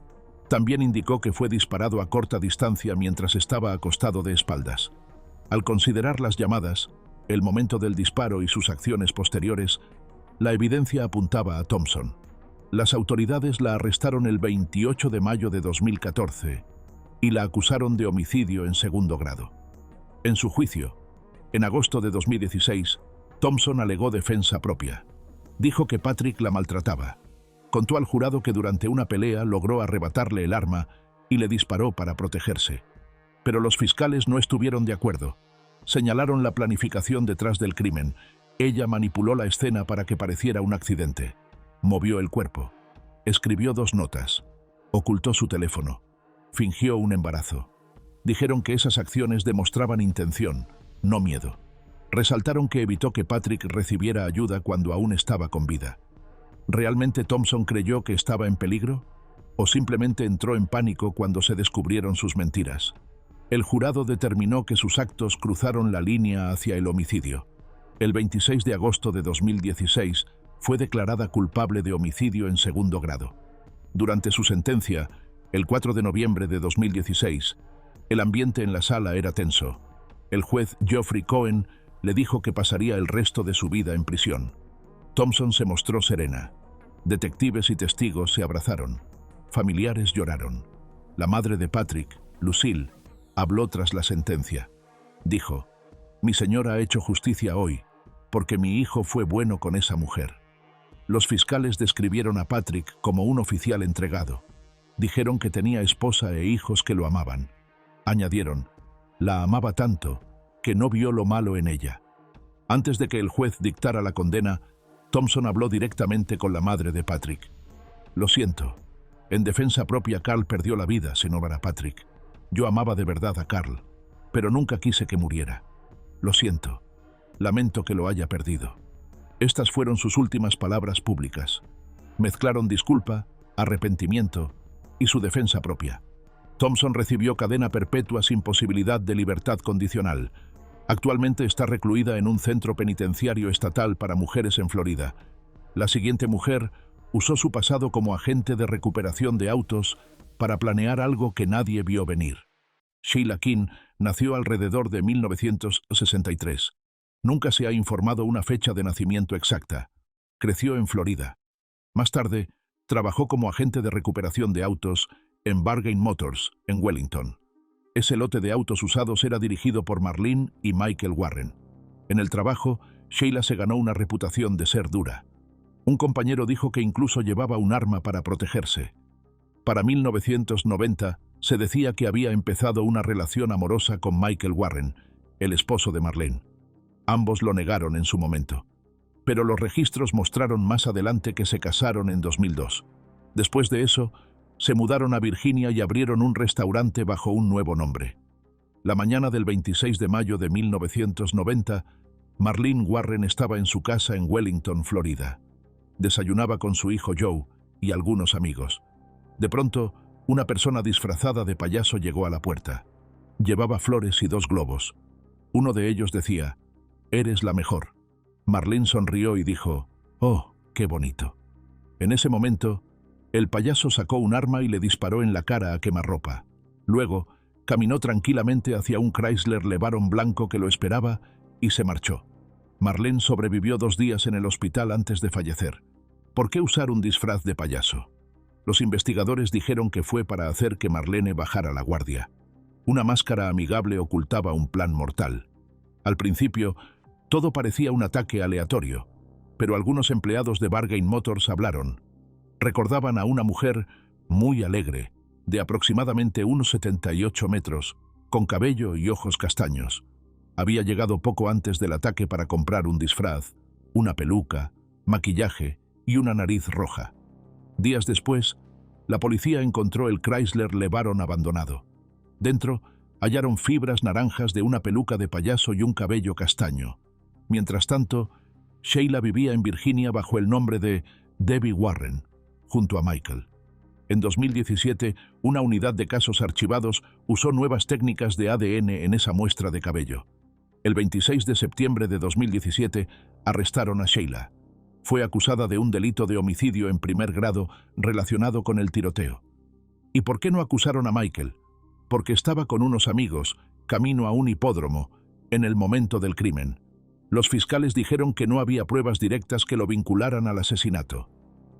[SPEAKER 1] También indicó que fue disparado a corta distancia mientras estaba acostado de espaldas. Al considerar las llamadas, el momento del disparo y sus acciones posteriores, la evidencia apuntaba a Thompson. Las autoridades la arrestaron el 28 de mayo de 2014 y la acusaron de homicidio en segundo grado. En su juicio, en agosto de 2016, Thompson alegó defensa propia. Dijo que Patrick la maltrataba. Contó al jurado que durante una pelea logró arrebatarle el arma y le disparó para protegerse. Pero los fiscales no estuvieron de acuerdo. Señalaron la planificación detrás del crimen. Ella manipuló la escena para que pareciera un accidente. Movió el cuerpo. Escribió 2 notas. Ocultó su teléfono. Fingió un embarazo. Dijeron que esas acciones demostraban intención, no miedo. Resaltaron que evitó que Patrick recibiera ayuda cuando aún estaba con vida. ¿Realmente Thompson creyó que estaba en peligro? ¿O simplemente entró en pánico cuando se descubrieron sus mentiras? El jurado determinó que sus actos cruzaron la línea hacia el homicidio. El 26 de agosto de 2016 fue declarada culpable de homicidio en segundo grado. Durante su sentencia, el 4 de noviembre de 2016, el ambiente en la sala era tenso. El juez Geoffrey Cohen le dijo que pasaría el resto de su vida en prisión. Thompson se mostró serena. Detectives y testigos se abrazaron. Familiares lloraron. La madre de Patrick, Lucille, habló tras la sentencia. Dijo: «Mi señora ha hecho justicia hoy. porque mi hijo fue bueno con esa mujer. Los fiscales describieron a Patrick como un oficial entregado. Dijeron que tenía esposa e hijos que lo amaban. Añadieron, la amaba tanto que no vio lo malo en ella. Antes de que el juez dictara la condena, Thompson habló directamente con la madre de Patrick. Lo siento. En defensa propia, Carl perdió la vida, señora Patrick. Yo amaba de verdad a Carl, pero nunca quise que muriera. Lo siento. Lamento que lo haya perdido. Estas fueron sus últimas palabras públicas. Mezclaron disculpa, arrepentimiento y su defensa propia. Thompson recibió cadena perpetua sin posibilidad de libertad condicional. Actualmente está recluida en un centro penitenciario estatal para mujeres en Florida. La siguiente mujer usó su pasado como agente de recuperación de autos para planear algo que nadie vio venir. Sheila King nació alrededor de 1963. Nunca se ha informado una fecha de nacimiento exacta. Creció en Florida. Más tarde, trabajó como agente de recuperación de autos en Bargain Motors, en Wellington. Ese lote de autos usados era dirigido por Marlene y Michael Warren. En el trabajo, Sheila se ganó una reputación de ser dura. Un compañero dijo que incluso llevaba un arma para protegerse. Para 1990, se decía que había empezado una relación amorosa con Michael Warren, el esposo de Marlene. Ambos lo negaron en su momento. Pero los registros mostraron más adelante que se casaron en 2002. Después de eso, se mudaron a Virginia y abrieron un restaurante bajo un nuevo nombre. La mañana del 26 de mayo de 1990, Marlene Warren estaba en su casa en Wellington, Florida. Desayunaba con su hijo Joe y algunos amigos. De pronto, una persona disfrazada de payaso llegó a la puerta. Llevaba flores y 2 globos. Uno de ellos decía, «Eres la mejor». Marlene sonrió y dijo, «Oh, qué bonito». En ese momento, el payaso sacó un arma y le disparó en la cara a quemarropa. Luego, caminó tranquilamente hacia un Chrysler LeBaron blanco que lo esperaba y se marchó. Marlene sobrevivió 2 días en el hospital antes de fallecer. ¿Por qué usar un disfraz de payaso? Los investigadores dijeron que fue para hacer que Marlene bajara la guardia. Una máscara amigable ocultaba un plan mortal. Al principio, todo parecía un ataque aleatorio, pero algunos empleados de Bargain Motors hablaron. Recordaban a una mujer muy alegre, de aproximadamente unos 78 metros, con cabello y ojos castaños. Había llegado poco antes del ataque para comprar un disfraz, una peluca, maquillaje y una nariz roja. Días después, la policía encontró el Chrysler LeBaron abandonado. Dentro, hallaron fibras naranjas de una peluca de payaso y un cabello castaño. Mientras tanto, Sheila vivía en Virginia bajo el nombre de Debbie Warren, junto a Michael. En 2017, una unidad de casos archivados usó nuevas técnicas de ADN en esa muestra de cabello. El 26 de septiembre de 2017, arrestaron a Sheila. Fue acusada de un delito de homicidio en primer grado relacionado con el tiroteo. ¿Y por qué no acusaron a Michael? Porque estaba con unos amigos, camino a un hipódromo, en el momento del crimen. Los fiscales dijeron que no había pruebas directas que lo vincularan al asesinato.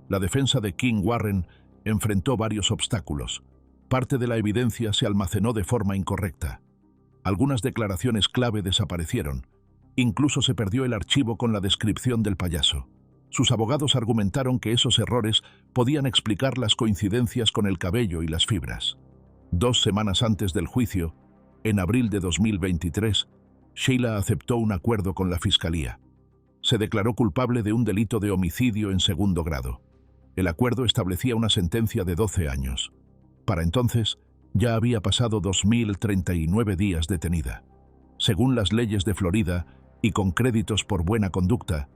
[SPEAKER 1] La defensa de King Warren enfrentó varios obstáculos. Parte de la evidencia se almacenó de forma incorrecta. Algunas declaraciones clave desaparecieron. Incluso se perdió el archivo con la descripción del payaso. Sus abogados argumentaron que esos errores podían explicar las coincidencias con el cabello y las fibras. 2 semanas antes del juicio, en abril de 2023, Sheila aceptó un acuerdo con la fiscalía. Se declaró culpable de un delito de homicidio en segundo grado. El acuerdo establecía una sentencia de 12 años. Para entonces, ya había pasado 2.039 días detenida. Según las leyes de Florida, y con créditos por buena conducta,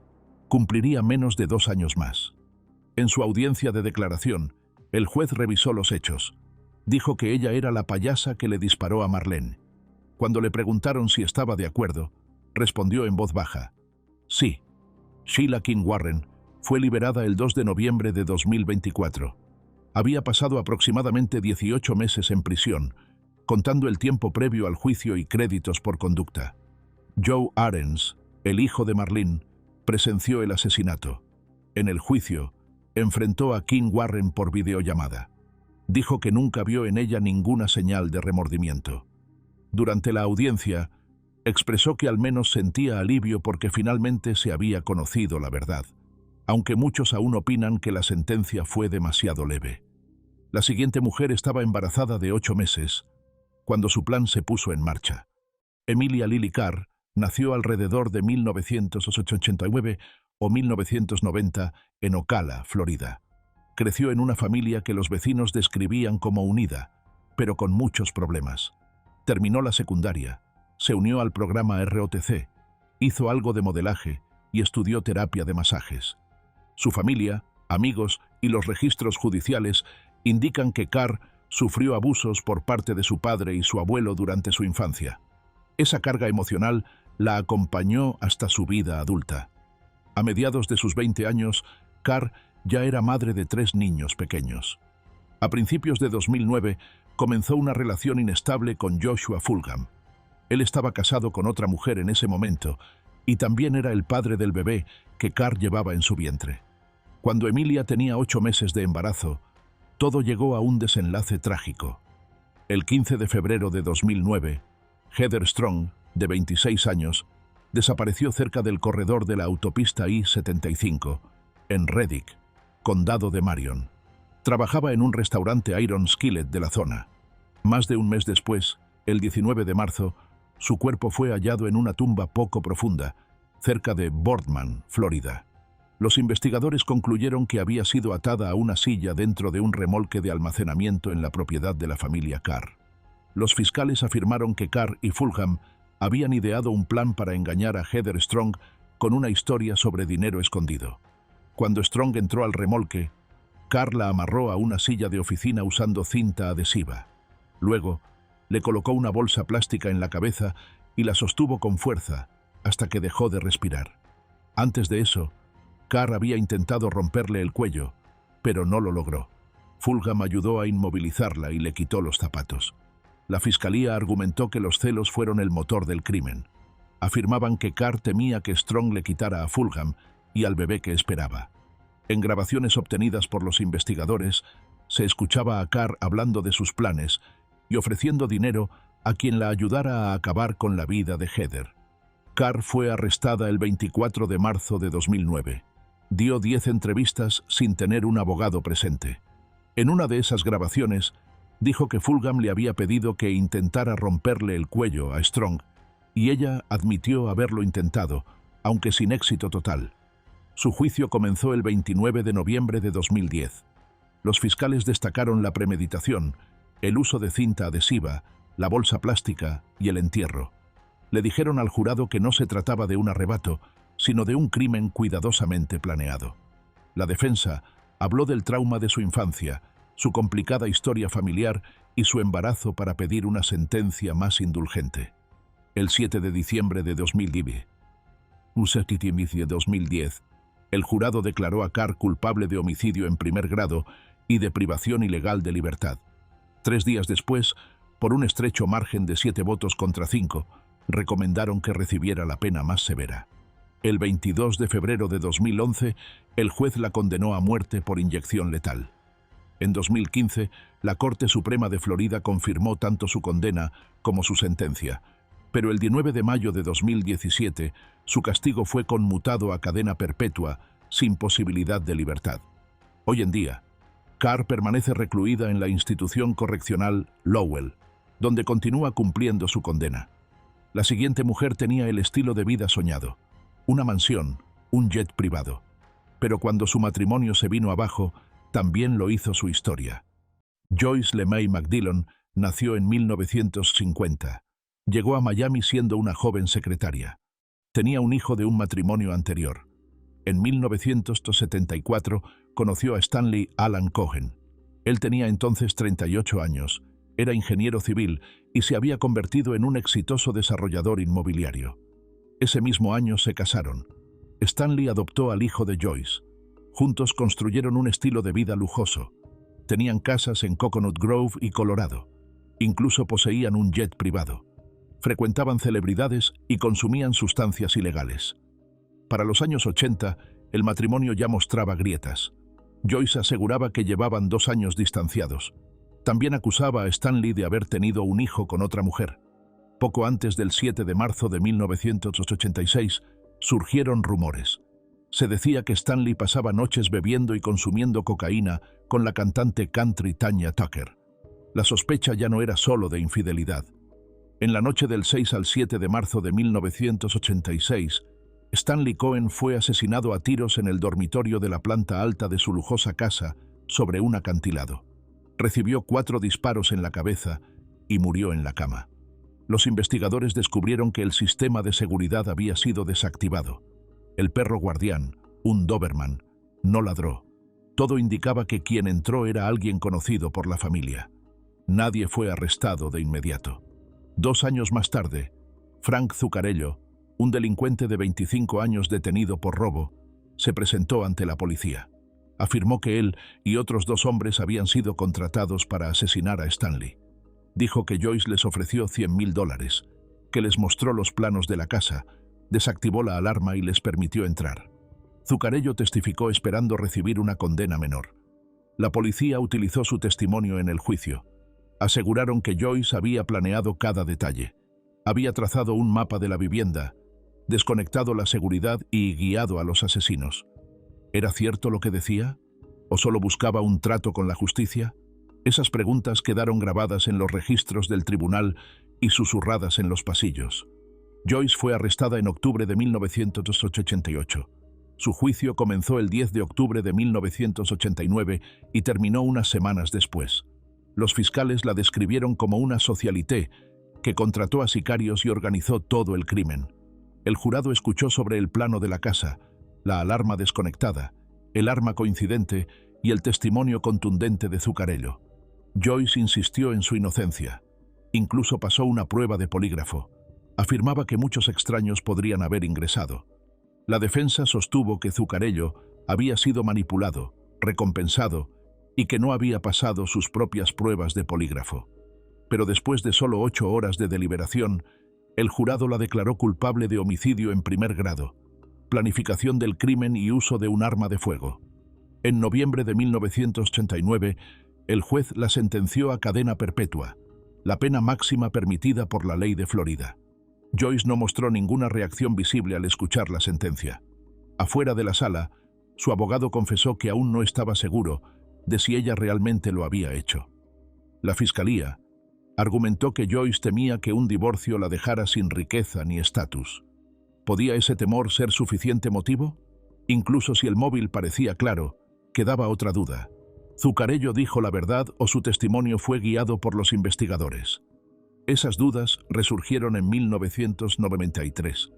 [SPEAKER 1] cumpliría menos de 2 años más. En su audiencia de declaración, el juez revisó los hechos. Dijo que ella era la payasa que le disparó a Marlene. Cuando le preguntaron si estaba de acuerdo, respondió en voz baja, «Sí». Sheila King Warren fue liberada el 2 de noviembre de 2024. Había pasado aproximadamente 18 meses en prisión, contando el tiempo previo al juicio y créditos por conducta. Joe Arens, el hijo de Marlene, presenció el asesinato. En el juicio, enfrentó a King Warren por videollamada. Dijo que nunca vio en ella ninguna señal de remordimiento. Durante la audiencia, Expresó que al menos sentía alivio porque finalmente se había conocido la verdad, aunque muchos aún opinan que la sentencia fue demasiado leve. La siguiente mujer estaba embarazada de 8 meses, cuando su plan se puso en marcha. Emilia Lily Carr nació alrededor de 1989 o 1990 en Ocala, Florida. Creció en una familia que los vecinos describían como unida, pero con muchos problemas. Terminó la secundaria, se unió al programa ROTC, hizo algo de modelaje y estudió terapia de masajes. Su familia, amigos y los registros judiciales indican que Carr sufrió abusos por parte de su padre y su abuelo durante su infancia. Esa carga emocional la acompañó hasta su vida adulta. A mediados de sus 20 años, Carr ya era madre de 3 niños pequeños. A principios de 2009, comenzó una relación inestable con Joshua Fulgham. Él estaba casado con otra mujer en ese momento y también era el padre del bebé que Carr llevaba en su vientre. Cuando Emilia tenía 8 meses de embarazo, todo llegó a un desenlace trágico. El 15 de febrero de 2009, Heather Strong, de 26 años, desapareció cerca del corredor de la autopista I-75, en Reddick, condado de Marion. Trabajaba en un restaurante Iron Skillet de la zona. Más de un mes después, el 19 de marzo, su cuerpo fue hallado en una tumba poco profunda, cerca de Boardman, Florida. Los investigadores concluyeron que había sido atada a una silla dentro de un remolque de almacenamiento en la propiedad de la familia Carr. Los fiscales afirmaron que Carr y Fulgham habían ideado un plan para engañar a Heather Strong con una historia sobre dinero escondido. Cuando Strong entró al remolque, Carr la amarró a una silla de oficina usando cinta adhesiva. Luego, le colocó una bolsa plástica en la cabeza y la sostuvo con fuerza hasta que dejó de respirar. Antes de eso, Carr había intentado romperle el cuello, pero no lo logró. Fulgham ayudó a inmovilizarla y le quitó los zapatos. La fiscalía argumentó que los celos fueron el motor del crimen. Afirmaban que Carr temía que Strong le quitara a Fulgham y al bebé que esperaba. En grabaciones obtenidas por los investigadores, se escuchaba a Carr hablando de sus planes y ofreciendo dinero a quien la ayudara a acabar con la vida de Heather. Carr fue arrestada el 24 de marzo de 2009. Dio 10 entrevistas sin tener un abogado presente. En una de esas grabaciones, dijo que Fulgham le había pedido que intentara romperle el cuello a Strong, y ella admitió haberlo intentado, aunque sin éxito total. Su juicio comenzó el 29 de noviembre de 2010. Los fiscales destacaron la premeditación, el uso de cinta adhesiva, la bolsa plástica y el entierro. Le dijeron al jurado que no se trataba de un arrebato, sino de un crimen cuidadosamente planeado. La defensa habló del trauma de su infancia, su complicada historia familiar y su embarazo para pedir una sentencia más indulgente. El 7 de diciembre de 2010, el jurado declaró a Carr culpable de homicidio en primer grado y de privación ilegal de libertad. 3 días después, por un estrecho margen de 7 votos contra 5, recomendaron que recibiera la pena más severa. El 22 de febrero de 2011, el juez la condenó a muerte por inyección letal. En 2015, la Corte Suprema de Florida confirmó tanto su condena como su sentencia, pero el 19 de mayo de 2017, su castigo fue conmutado a cadena perpetua, sin posibilidad de libertad. Hoy en día, Carr permanece recluida en la institución correccional Lowell, donde continúa cumpliendo su condena. La siguiente mujer tenía el estilo de vida soñado: una mansión, un jet privado. Pero cuando su matrimonio se vino abajo, también lo hizo su historia. Joyce LeMay McDillon nació en 1950. Llegó a Miami siendo una joven secretaria. Tenía un hijo de un matrimonio anterior. En 1974 conoció a Stanley Alan Cohen. Él tenía entonces 38 años, era ingeniero civil y se había convertido en un exitoso desarrollador inmobiliario. Ese mismo año se casaron. Stanley adoptó al hijo de Joyce. Juntos construyeron un estilo de vida lujoso. Tenían casas en Coconut Grove y Colorado. Incluso poseían un jet privado. Frecuentaban celebridades y consumían sustancias ilegales. Para los años 80, el matrimonio ya mostraba grietas. Joyce aseguraba que llevaban 2 años distanciados. También acusaba a Stanley de haber tenido un hijo con otra mujer. Poco antes del 7 de marzo de 1986, surgieron rumores. Se decía que Stanley pasaba noches bebiendo y consumiendo cocaína con la cantante country Tanya Tucker. La sospecha ya no era solo de infidelidad. En la noche del 6 al 7 de marzo de 1986, Stanley Cohen fue asesinado a tiros en el dormitorio de la planta alta de su lujosa casa sobre un acantilado. Recibió 4 disparos en la cabeza y murió en la cama. Los investigadores descubrieron que el sistema de seguridad había sido desactivado. El perro guardián, un Doberman, no ladró. Todo indicaba que quien entró era alguien conocido por la familia. Nadie fue arrestado de inmediato. 2 años más tarde, Frank Zuccarello, un delincuente de 25 años detenido por robo, se presentó ante la policía. Afirmó que él y otros 2 hombres habían sido contratados para asesinar a Stanley. Dijo que Joyce les ofreció $100,000, que les mostró los planos de la casa, desactivó la alarma y les permitió entrar. Zuccarello testificó esperando recibir una condena menor. La policía utilizó su testimonio en el juicio. Aseguraron que Joyce había planeado cada detalle. Había trazado un mapa de la vivienda, desconectado la seguridad y guiado a los asesinos. ¿Era cierto lo que decía? ¿O solo buscaba un trato con la justicia? Esas preguntas quedaron grabadas en los registros del tribunal y susurradas en los pasillos. Joyce fue arrestada en octubre de 1988. Su juicio comenzó el 10 de octubre de 1989 y terminó unas semanas después. Los fiscales la describieron como una socialité que contrató a sicarios y organizó todo el crimen. El jurado escuchó sobre el plano de la casa, la alarma desconectada, el arma coincidente y el testimonio contundente de Zuccarello. Joyce insistió en su inocencia. Incluso pasó una prueba de polígrafo. Afirmaba que muchos extraños podrían haber ingresado. La defensa sostuvo que Zuccarello había sido manipulado, recompensado y que no había pasado sus propias pruebas de polígrafo. Pero después de solo 8 horas de deliberación, el jurado la declaró culpable de homicidio en primer grado, planificación del crimen y uso de un arma de fuego. En noviembre de 1989, el juez la sentenció a cadena perpetua, la pena máxima permitida por la ley de Florida. Joyce no mostró ninguna reacción visible al escuchar la sentencia. Afuera de la sala, su abogado confesó que aún no estaba seguro de si ella realmente lo había hecho. La fiscalía argumentó que Joyce temía que un divorcio la dejara sin riqueza ni estatus. ¿Podía ese temor ser suficiente motivo? Incluso si el móvil parecía claro, quedaba otra duda. ¿Zuccarello dijo la verdad o su testimonio fue guiado por los investigadores? Esas dudas resurgieron en 1993.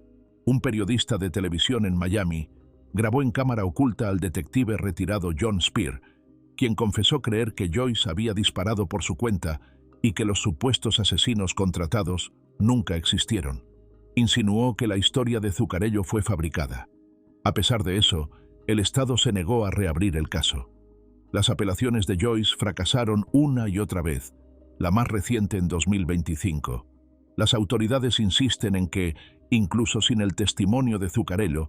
[SPEAKER 1] Un periodista de televisión en Miami grabó en cámara oculta al detective retirado John Spear, quien confesó creer que Joyce había disparado por su cuenta y que los supuestos asesinos contratados nunca existieron. Insinuó que la historia de Zuccarello fue fabricada. A pesar de eso, el Estado se negó a reabrir el caso. Las apelaciones de Joyce fracasaron una y otra vez, la más reciente en 2025. Las autoridades insisten en que, incluso sin el testimonio de Zuccarello,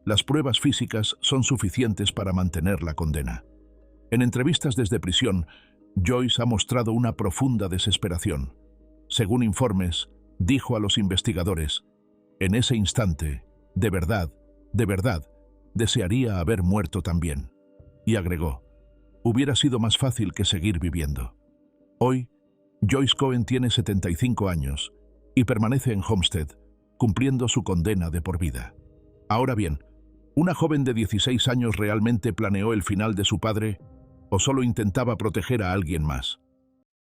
[SPEAKER 1] las pruebas físicas son suficientes para mantener la condena. En entrevistas desde prisión, Joyce ha mostrado una profunda desesperación. Según informes, dijo a los investigadores: «En ese instante, de verdad, desearía haber muerto también». Y agregó: «Hubiera sido más fácil que seguir viviendo». Hoy, Joyce Cohen tiene 75 años y permanece en Homestead, cumpliendo su condena de por vida. Ahora bien, ¿una joven de 16 años realmente planeó el final de su padre o solo intentaba proteger a alguien más?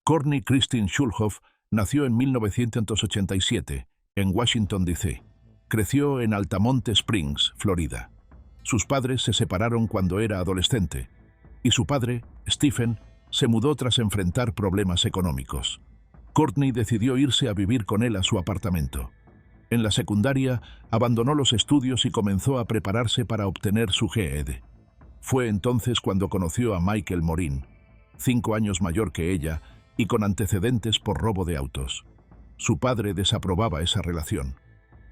[SPEAKER 1] Courtney Christine Schulhoff nació en 1987 en Washington, D.C. Creció en Altamonte Springs, Florida. Sus padres se separaron cuando era adolescente y su padre, Stephen, se mudó tras enfrentar problemas económicos. Courtney decidió irse a vivir con él a su apartamento. En la secundaria, abandonó los estudios y comenzó a prepararse para obtener su GED. Fue entonces cuando conoció a Michael Morin, 5 años mayor que ella y con antecedentes por robo de autos. Su padre desaprobaba esa relación.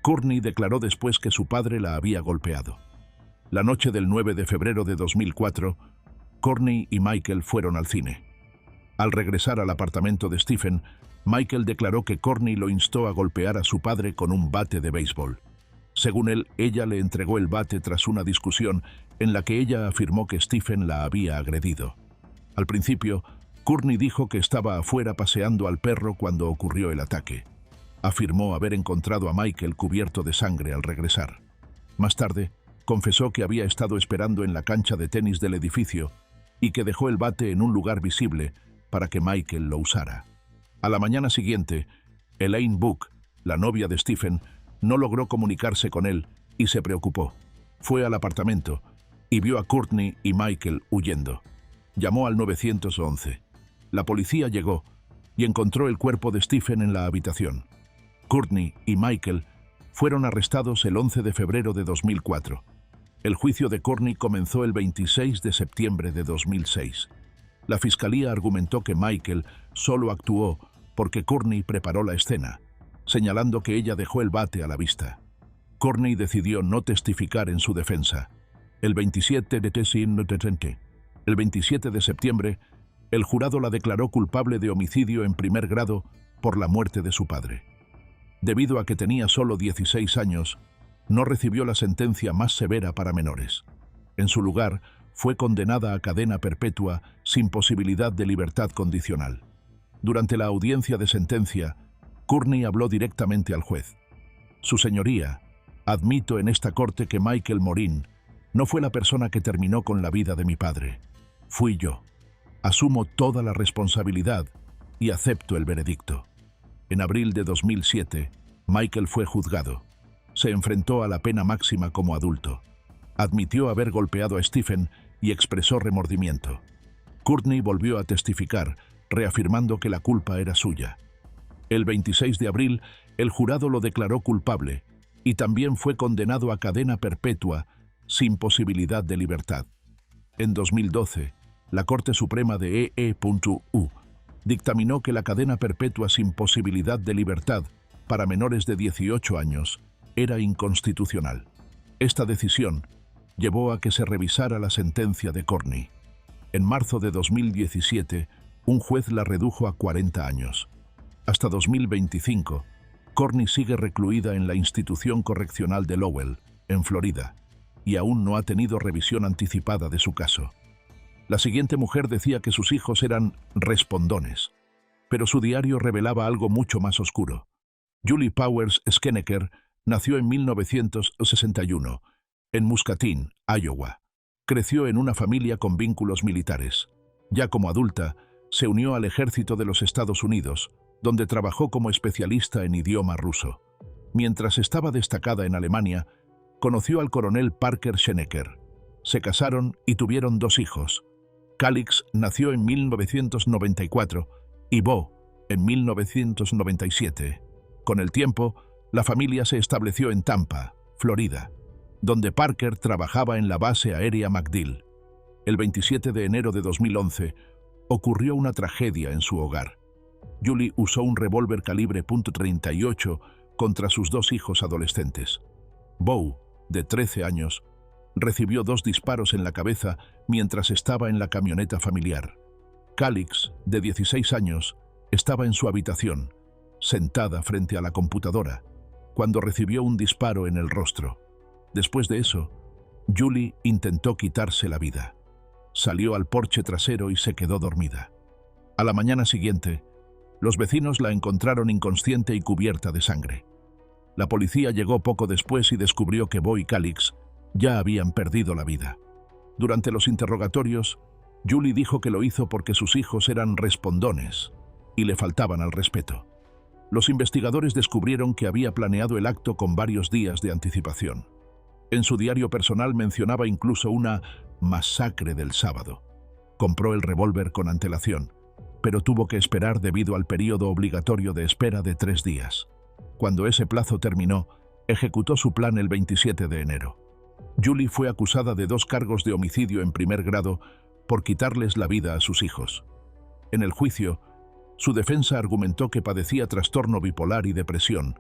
[SPEAKER 1] Courtney declaró después que su padre la había golpeado. La noche del 9 de febrero de 2004, Courtney y Michael fueron al cine. Al regresar al apartamento de Stephen, Michael declaró que Courtney lo instó a golpear a su padre con un bate de béisbol. Según él, ella le entregó el bate tras una discusión en la que ella afirmó que Stephen la había agredido. Al principio, Courtney dijo que estaba afuera paseando al perro cuando ocurrió el ataque. Afirmó haber encontrado a Michael cubierto de sangre al regresar. Más tarde, confesó que había estado esperando en la cancha de tenis del edificio y que dejó el bate en un lugar visible para que Michael lo usara. A la mañana siguiente, Elaine Book, la novia de Stephen, no logró comunicarse con él y se preocupó. Fue al apartamento y vio a Courtney y Michael huyendo. Llamó al 911. La policía llegó y encontró el cuerpo de Stephen en la habitación. Courtney y Michael fueron arrestados el 11 de febrero de 2004. El juicio de Courtney comenzó el 26 de septiembre de 2006. La fiscalía argumentó que Michael solo actuó porque Courtney preparó la escena, señalando que ella dejó el bate a la vista. Courtney decidió no testificar en su defensa. El 27 de septiembre, el jurado la declaró culpable de homicidio en primer grado por la muerte de su padre. Debido a que tenía solo 16 años, no recibió la sentencia más severa para menores. En su lugar, fue condenada a cadena perpetua sin posibilidad de libertad condicional. Durante la audiencia de sentencia, Courtney habló directamente al juez. Su señoría, admito en esta corte que Michael Morin no fue la persona que terminó con la vida de mi padre. Fui yo. Asumo toda la responsabilidad y acepto el veredicto. En abril de 2007, Michael fue juzgado. Se enfrentó a la pena máxima como adulto. Admitió haber golpeado a Stephen y expresó remordimiento. Courtney volvió a testificar, reafirmando que la culpa era suya. El 26 de abril, el jurado lo declaró culpable y también fue condenado a cadena perpetua sin posibilidad de libertad. En 2012, la Corte Suprema de EE.U dictaminó que la cadena perpetua sin posibilidad de libertad para menores de 18 años era inconstitucional. Esta decisión llevó a que se revisara la sentencia de Courtney. En marzo de 2017, un juez la redujo a 40 años. Hasta 2025, Courtney sigue recluida en la institución correccional de Lowell, en Florida, y aún no ha tenido revisión anticipada de su caso. La siguiente mujer decía que sus hijos eran respondones, pero su diario revelaba algo mucho más oscuro. Julie Powers Skeneker nació en 1961, en Muscatine, Iowa. Creció en una familia con vínculos militares. Ya como adulta, se unió al ejército de los Estados Unidos, donde trabajó como especialista en idioma ruso. Mientras estaba destacada en Alemania, conoció al coronel Parker Schenecker. Se casaron y tuvieron 2 hijos. Calix nació en 1994 y Bo en 1997. Con el tiempo, la familia se estableció en Tampa, Florida, donde Parker trabajaba en la base aérea MacDill. El 27 de enero de 2011, ocurrió una tragedia en su hogar. Julie usó un revólver calibre .38 contra sus 2 hijos adolescentes. Bo, de 13 años, recibió 2 disparos en la cabeza mientras estaba en la camioneta familiar. Calix, de 16 años, estaba en su habitación, sentada frente a la computadora, cuando recibió un disparo en el rostro. Después de eso, Julie intentó quitarse la vida. Salió al porche trasero y se quedó dormida. A la mañana siguiente, los vecinos la encontraron inconsciente y cubierta de sangre. La policía llegó poco después y descubrió que Bo y Calix ya habían perdido la vida. Durante los interrogatorios, Julie dijo que lo hizo porque sus hijos eran respondones y le faltaban al respeto. Los investigadores descubrieron que había planeado el acto con varios días de anticipación. En su diario personal mencionaba incluso una masacre del sábado. Compró el revólver con antelación, pero tuvo que esperar debido al periodo obligatorio de espera de 3 días. Cuando ese plazo terminó, ejecutó su plan el 27 de enero. Julie fue acusada de 2 cargos de homicidio en primer grado por quitarles la vida a sus hijos. En el juicio, su defensa argumentó que padecía trastorno bipolar y depresión,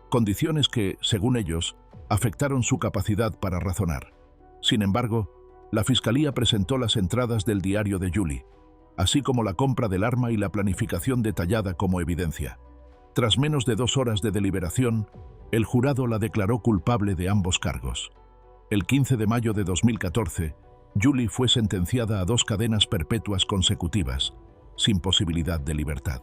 [SPEAKER 1] condiciones que, según ellos, afectaron su capacidad para razonar. Sin embargo, la fiscalía presentó las entradas del diario de Julie. así como la compra del arma y la planificación detallada como evidencia. Tras menos de 2 horas de deliberación, el jurado la declaró culpable de ambos cargos. El 15 de mayo de 2014, Julie fue sentenciada a 2 cadenas perpetuas consecutivas, sin posibilidad de libertad.